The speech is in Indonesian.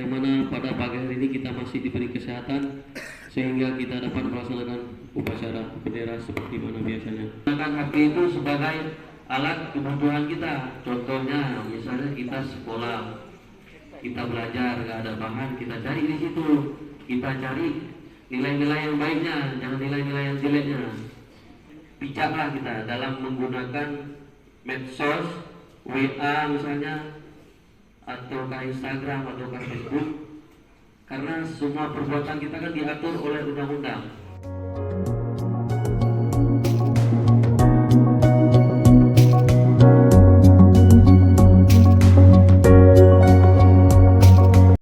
yang mana pada pagi hari ini kita masih diberi kesehatan sehingga kita dapat melaksanakan upacara bendera seperti mana biasanya. Gunakan HP itu sebagai alat kebutuhan kita. Contohnya, misalnya kita sekolah, kita belajar, nggak ada bahan, kita cari di situ. Kita cari nilai-nilai yang baiknya, jangan nilai-nilai yang jeleknya. Bijaklah kita dalam menggunakan medsos, WA misalnya, atau Instagram atau Facebook, karena semua perbuatan kita kan diatur oleh undang-undang.